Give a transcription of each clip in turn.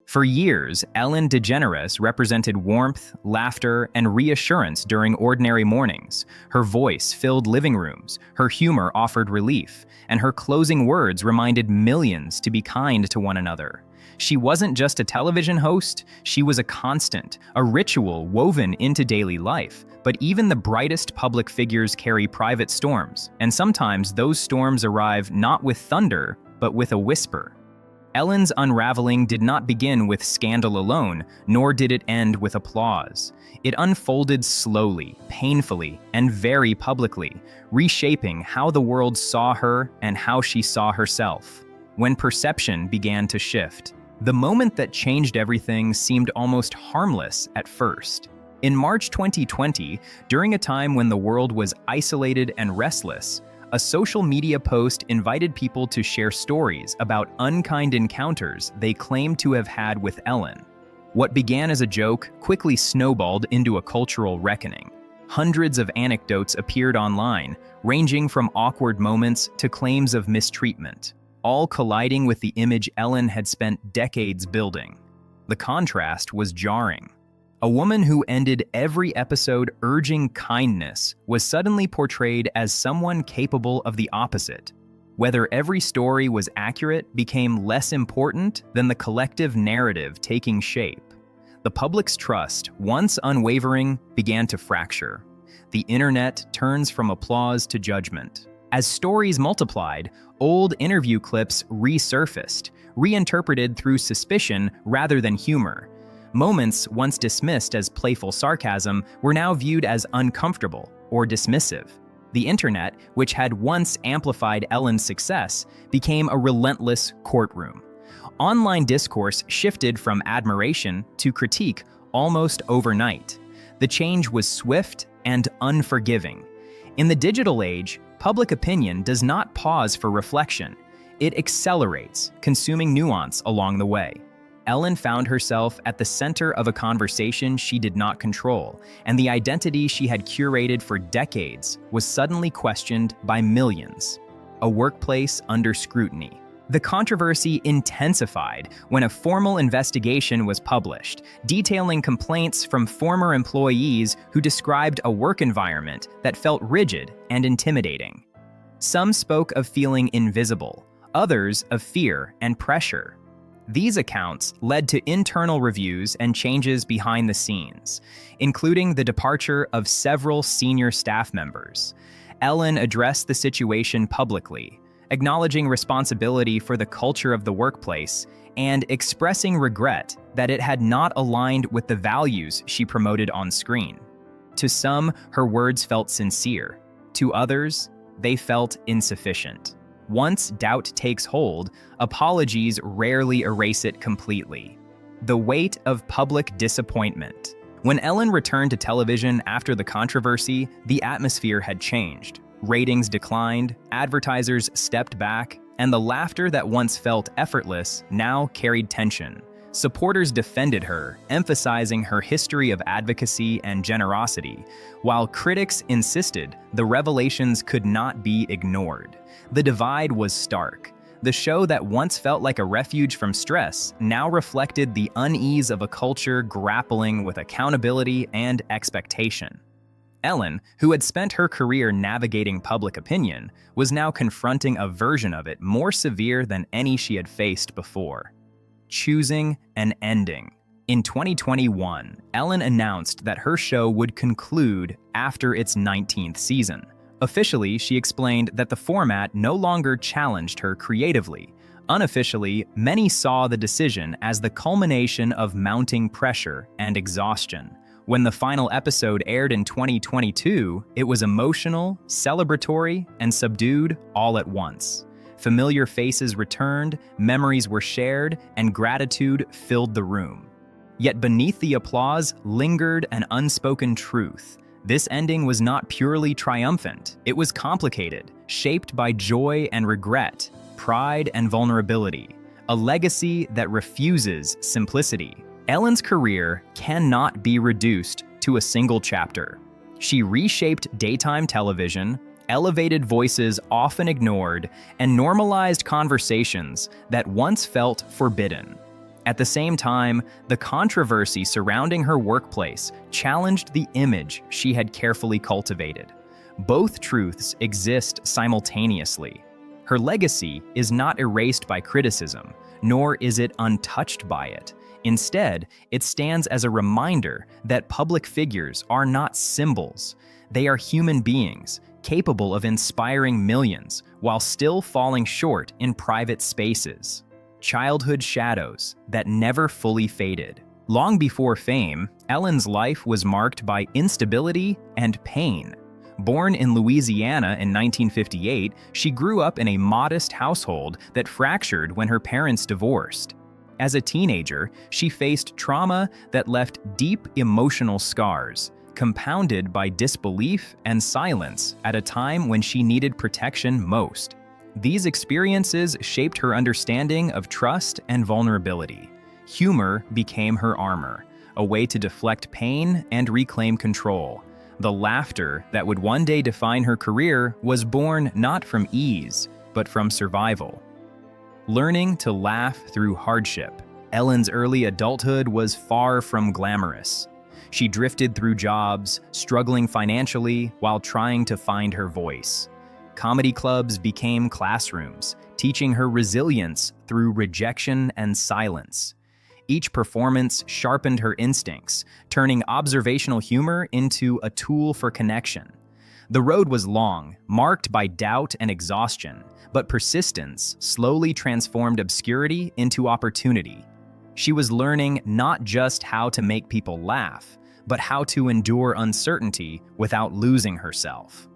For years, Ellen DeGeneres represented warmth, laughter, and reassurance during ordinary mornings. Her voice filled living rooms, her humor offered relief, and her closing words reminded millions to be kind to one another. She wasn't just a television host, she was a constant, a ritual woven into daily life. But even the brightest public figures carry private storms, and sometimes those storms arrive not with thunder, but with a whisper. Ellen's unraveling did not begin with scandal alone, nor did it end with applause. It unfolded slowly, painfully, and very publicly, reshaping how the world saw her and how she saw herself. When perception began to shift, the moment that changed everything seemed almost harmless at first. In March 2020, during a time when the world was isolated and restless, a social media post invited people to share stories about unkind encounters they claimed to have had with Ellen. What began as a joke quickly snowballed into a cultural reckoning. Hundreds of anecdotes appeared online, ranging from awkward moments to claims of mistreatment, all colliding with the image Ellen had spent decades building. The contrast was jarring. A woman who ended every episode urging kindness was suddenly portrayed as someone capable of the opposite. Whether every story was accurate became less important than the collective narrative taking shape. The public's trust, once unwavering, began to fracture. The internet turns from applause to judgment. As stories multiplied, old interview clips resurfaced, reinterpreted through suspicion rather than humor. Moments once dismissed as playful sarcasm were now viewed as uncomfortable or dismissive. The internet, which had once amplified Ellen's success, became a relentless courtroom. Online discourse shifted from admiration to critique almost overnight. The change was swift and unforgiving. In the digital age, public opinion does not pause for reflection. It accelerates, consuming nuance along the way. Ellen found herself at the center of a conversation she did not control, and the identity she had curated for decades was suddenly questioned by millions. A workplace under scrutiny. The controversy intensified when a formal investigation was published, detailing complaints from former employees who described a work environment that felt rigid and intimidating. Some spoke of feeling invisible, others of fear and pressure. These accounts led to internal reviews and changes behind the scenes, including the departure of several senior staff members. Ellen addressed the situation publicly, acknowledging responsibility for the culture of the workplace and expressing regret that it had not aligned with the values she promoted on screen. To some, her words felt sincere. To others, they felt insufficient. Once doubt takes hold, apologies rarely erase it completely. The weight of public disappointment. When Ellen returned to television after the controversy, the atmosphere had changed. Ratings declined, advertisers stepped back, and the laughter that once felt effortless now carried tension. Supporters defended her, emphasizing her history of advocacy and generosity, while critics insisted the revelations could not be ignored. The divide was stark. The show that once felt like a refuge from stress now reflected the unease of a culture grappling with accountability and expectation. Ellen, who had spent her career navigating public opinion, was now confronting a version of it more severe than any she had faced before. Choosing an ending. In 2021, Ellen announced that her show would conclude after its 19th season. Officially, she explained that the format no longer challenged her creatively. Unofficially, many saw the decision as the culmination of mounting pressure and exhaustion. When the final episode aired in 2022, it was emotional, celebratory, and subdued all at once. Familiar faces returned, memories were shared, and gratitude filled the room. Yet beneath the applause lingered an unspoken truth. This ending was not purely triumphant. It was complicated, shaped by joy and regret, pride and vulnerability, a legacy that refuses simplicity. Ellen's career cannot be reduced to a single chapter. She reshaped daytime television, elevated voices often ignored, and normalized conversations that once felt forbidden. At the same time, the controversy surrounding her workplace challenged the image she had carefully cultivated. Both truths exist simultaneously. Her legacy is not erased by criticism, nor is it untouched by it. Instead, it stands as a reminder that public figures are not symbols. They are human beings, capable of inspiring millions while still falling short in private spaces. Childhood shadows that never fully faded. Long before fame, Ellen's life was marked by instability and pain. Born in Louisiana in 1958, she grew up in a modest household that fractured when her parents divorced. As a teenager, she faced trauma that left deep emotional scars, compounded by disbelief and silence at a time when she needed protection most. These experiences shaped her understanding of trust and vulnerability. Humor became her armor, a way to deflect pain and reclaim control. The laughter that would one day define her career was born not from ease, but from survival. Learning to laugh through hardship. Ellen's early adulthood was far from glamorous. She drifted through jobs, struggling financially while trying to find her voice. Comedy clubs became classrooms, teaching her resilience through rejection and silence. Each performance sharpened her instincts, turning observational humor into a tool for connection. The road was long, marked by doubt and exhaustion, but persistence slowly transformed obscurity into opportunity. She was learning not just how to make people laugh, but how to endure uncertainty without losing herself.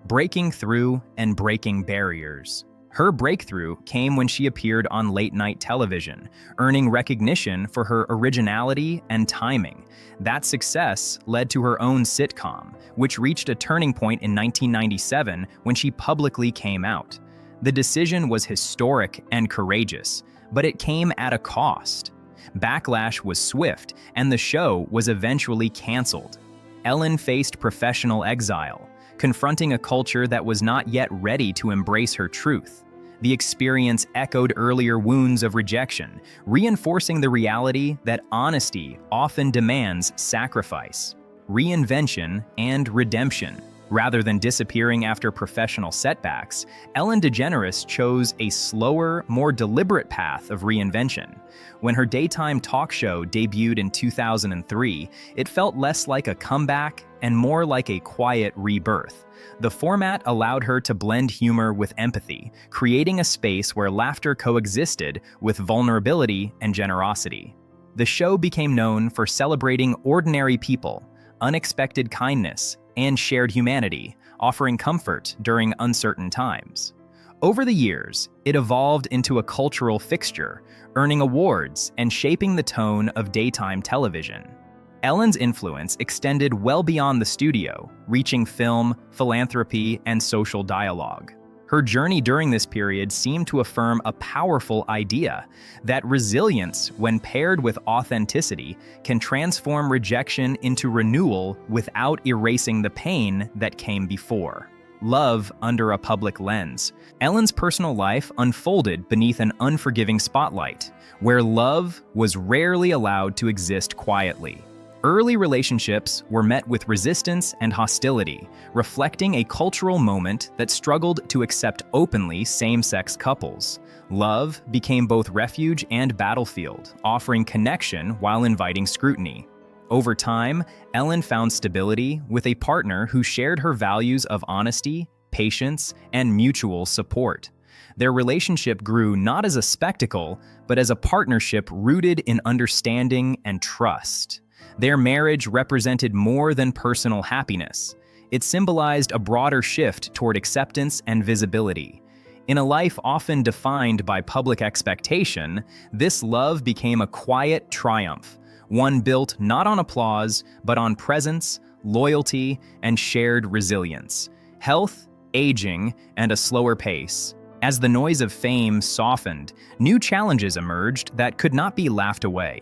Breaking through and breaking barriers. Her breakthrough came when she appeared on late-night television, earning recognition for her originality and timing. That success led to her own sitcom, which reached a turning point in 1997 when she publicly came out. The decision was historic and courageous, but it came at a cost. Backlash was swift, and the show was eventually canceled. Ellen faced professional exile, confronting a culture that was not yet ready to embrace her truth. The experience echoed earlier wounds of rejection, reinforcing the reality that honesty often demands sacrifice, reinvention, and redemption. Rather than disappearing after professional setbacks, Ellen DeGeneres chose a slower, more deliberate path of reinvention. When her daytime talk show debuted in 2003, it felt less like a comeback and more like a quiet rebirth. The format allowed her to blend humor with empathy, creating a space where laughter coexisted with vulnerability and generosity. The show became known for celebrating ordinary people, unexpected kindness, and shared humanity, offering comfort during uncertain times. Over the years, it evolved into a cultural fixture, earning awards and shaping the tone of daytime television. Ellen's influence extended well beyond the studio, reaching film, philanthropy, and social dialogue. Her journey during this period seemed to affirm a powerful idea that resilience, when paired with authenticity, can transform rejection into renewal without erasing the pain that came before. Love under a public lens. Ellen's personal life unfolded beneath an unforgiving spotlight, where love was rarely allowed to exist quietly. Early relationships were met with resistance and hostility, reflecting a cultural moment that struggled to accept openly same-sex couples. Love became both refuge and battlefield, offering connection while inviting scrutiny. Over time, Ellen found stability with a partner who shared her values of honesty, patience, and mutual support. Their relationship grew not as a spectacle, but as a partnership rooted in understanding and trust. Their marriage represented more than personal happiness. It symbolized a broader shift toward acceptance and visibility. In a life often defined by public expectation, this love became a quiet triumph, one built not on applause, but on presence, loyalty, and shared resilience. Health, aging, and a slower pace. As the noise of fame softened, new challenges emerged that could not be laughed away.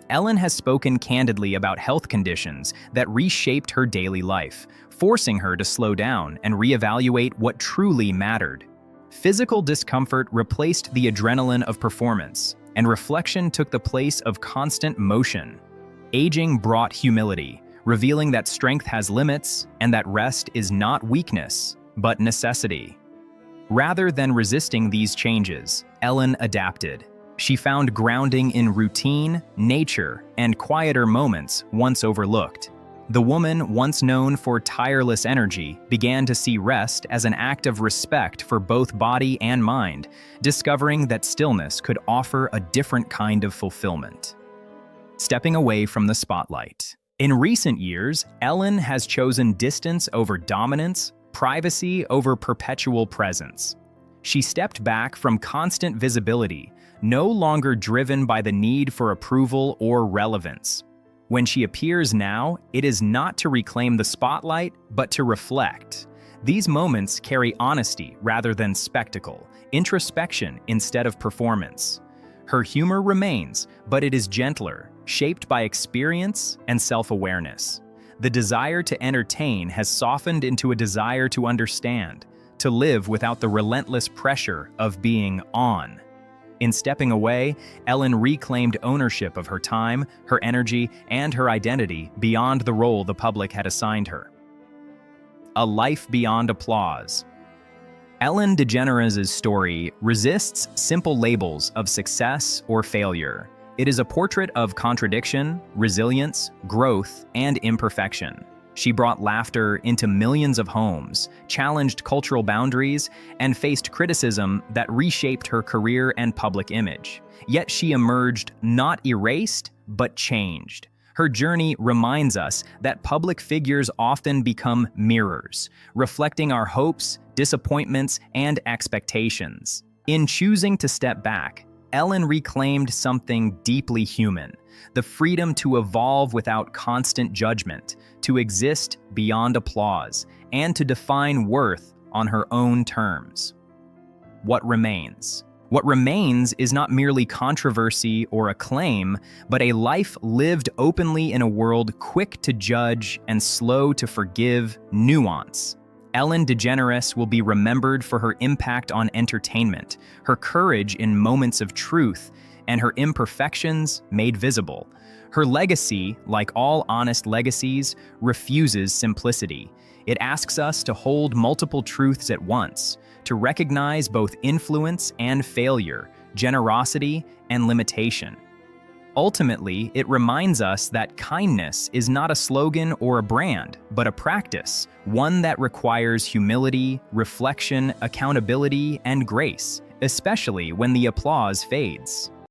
Ellen has spoken candidly about health conditions that reshaped her daily life, forcing her to slow down and reevaluate what truly mattered. Physical discomfort replaced the adrenaline of performance, and reflection took the place of constant motion. Aging brought humility, revealing that strength has limits and that rest is not weakness, but necessity. Rather than resisting these changes, Ellen adapted. She found grounding in routine, nature, and quieter moments once overlooked. The woman, once known for tireless energy, began to see rest as an act of respect for both body and mind, discovering that stillness could offer a different kind of fulfillment. Stepping away from the spotlight. In recent years, Ellen has chosen distance over dominance, privacy over perpetual presence. She stepped back from constant visibility, no longer driven by the need for approval or relevance. When she appears now, it is not to reclaim the spotlight, but to reflect. These moments carry honesty rather than spectacle, introspection instead of performance. Her humor remains, but it is gentler, shaped by experience and self-awareness. The desire to entertain has softened into a desire to understand, to live without the relentless pressure of being on. In stepping away, Ellen reclaimed ownership of her time, her energy, and her identity beyond the role the public had assigned her. A life beyond applause. Ellen DeGeneres' story resists simple labels of success or failure. It is a portrait of contradiction, resilience, growth, and imperfection. She brought laughter into millions of homes, challenged cultural boundaries, and faced criticism that reshaped her career and public image. Yet she emerged not erased, but changed. Her journey reminds us that public figures often become mirrors, reflecting our hopes, disappointments, and expectations. In choosing to step back, Ellen reclaimed something deeply human: the freedom to evolve without constant judgment, to exist beyond applause, and to define worth on her own terms. What remains? What remains is not merely controversy or acclaim, but a life lived openly in a world quick to judge and slow to forgive nuance. Ellen DeGeneres will be remembered for her impact on entertainment, her courage in moments of truth, and her imperfections made visible. Her legacy, like all honest legacies, refuses simplicity. It asks us to hold multiple truths at once, to recognize both influence and failure, generosity and limitation. Ultimately, it reminds us that kindness is not a slogan or a brand, but a practice, one that requires humility, reflection, accountability, and grace, especially when the applause fades.